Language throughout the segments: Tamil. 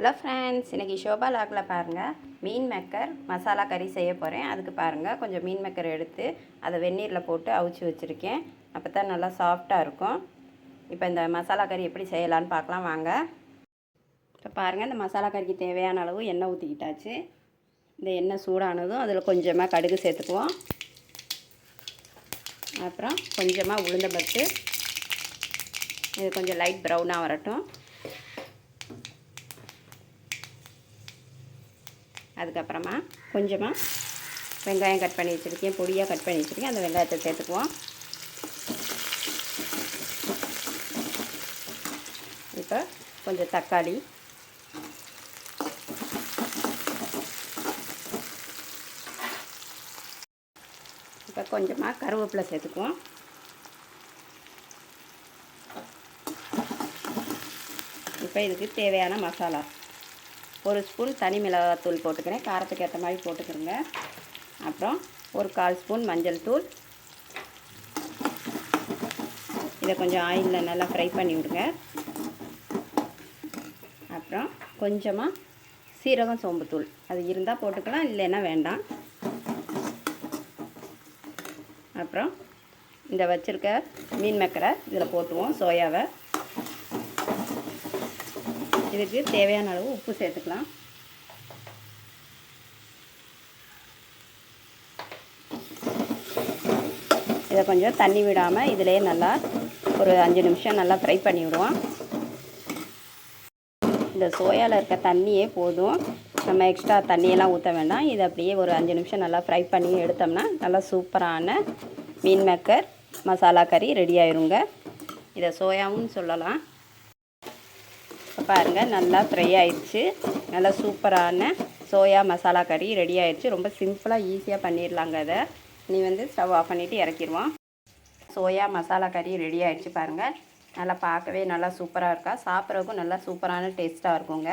ஹலோ ஃப்ரெண்ட்ஸ், இன்றைக்கி ஷோபா லாக்கில் பாருங்கள் மீன் மேக்கர் மசாலா கறி செய்ய போகிறேன். அதுக்கு பாருங்கள் கொஞ்சம் மீன் மேக்கர் எடுத்து அதை வெந்நீரில் போட்டு அவிச்சு வச்சுருக்கேன். அப்போ தான் நல்லா சாஃப்டாக இருக்கும். இப்போ இந்த மசாலா கறி எப்படி செய்யலான்னு பார்க்கலாம் வாங்க. இப்போ பாருங்கள், இந்த மசாலா கறிக்கு தேவையான அளவு எண்ணெய் ஊற்றிக்கிட்டாச்சு. இந்த எண்ணெய் சூடானதும் அதில் கொஞ்சமாக கடுகு சேர்த்துக்குவோம். அப்புறம் கொஞ்சமாக உளுந்தம்பருப்பு, இது கொஞ்சம் லைட் ப்ரௌனாக வரட்டும். அதுக்கப்புறமா கொஞ்சமாக வெங்காயம் கட் பண்ணி வச்சுருக்கேன், பொடியாக கட் பண்ணி வச்சுருக்கேன். அந்த வெங்காயத்தை சேர்த்துக்குவோம். இப்போ கொஞ்சம் தக்காளி, இப்போ கொஞ்சமாக கருவேப்பிலை சேர்த்துக்குவோம். இப்போ இதுக்கு தேவையான மசாலா, ஒரு ஸ்பூன் தனி மிளகாத்தூள் போட்டுக்கிறேன், காரத்துக்கு ஏற்ற மாதிரி போட்டுக்கிறேங்க. அப்புறம் ஒரு 1/4 ஸ்பூன் மஞ்சள் தூள். இதை கொஞ்சம் ஆயிலில் நல்லா ஃப்ரை பண்ணி விடுங்க. அப்புறம் கொஞ்சமாக சீரகம் சோம்புத்தூள், அது இருந்தால் போட்டுக்கலாம், இல்லைன்னா வேண்டாம். அப்புறம் இந்த வச்சுருக்க மீன் மேக்கரை இதில் போட்டுருவோம், சோயாவை. இதுக்கு தேவையான அளவு உப்பு சேர்த்துக்கலாம். இதை கொஞ்சம் தண்ணி விடாமல் இதிலே நல்லா ஒரு 5 நிமிஷம் நல்லா ஃப்ரை பண்ணி விடுவோம். இந்த சோயாவில் இருக்க தண்ணியே போதும், நம்ம எக்ஸ்ட்ரா தண்ணியெல்லாம் ஊற்ற வேண்டாம். இதை அப்படியே ஒரு 5 நிமிஷம் நல்லா ஃப்ரை பண்ணி எடுத்தோம்னா நல்லா சூப்பரான மீன் மேக்கர் மசாலா கறி ரெடி ஆயிருங்க. இதை சோயாவும் சொல்லலாம். இப்போ பாருங்கள், நல்லா ஃப்ரை ஆயிடுச்சு. நல்லா சூப்பரான சோயா மசாலா கறி ரெடி ஆயிடுச்சு. ரொம்ப சிம்பிளாக ஈஸியாக பண்ணிடலாங்க. அதை ஸ்டவ் ஆஃப் பண்ணிவிட்டு இறக்கிடுவோம். சோயா மசாலா கறி ரெடி ஆகிடுச்சு பாருங்கள். நல்லா பார்க்கவே நல்லா சூப்பராக இருக்கா, சாப்பிட்றதுக்கும் நல்லா சூப்பரான டேஸ்ட்டாக இருக்குங்க.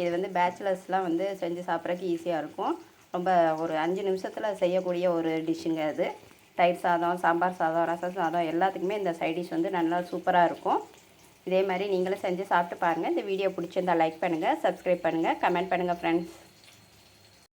இது பேச்சுலர்ஸ்லாம் செஞ்சு சாப்பிட்றதுக்கு ஈஸியாக இருக்கும். ரொம்ப ஒரு 5 நிமிஷத்தில் செய்யக்கூடிய ஒரு டிஷ்ஷுங்க அது. தயிர் சாதம், சாம்பார் சாதம், ரசம் சாதம் எல்லாத்துக்குமே இந்த சைட் டிஷ் நல்லா சூப்பராக இருக்கும். இதே மாதிரி நீங்களும் செஞ்சு சாப்பிட்டு பாருங்கள். இந்த வீடியோ பிடிச்சிருந்தால் லைக் பண்ணுங்கள், சப்ஸ்கிரைப் பண்ணுங்கள், கமெண்ட் பண்ணுங்கள் ஃப்ரெண்ட்ஸ்.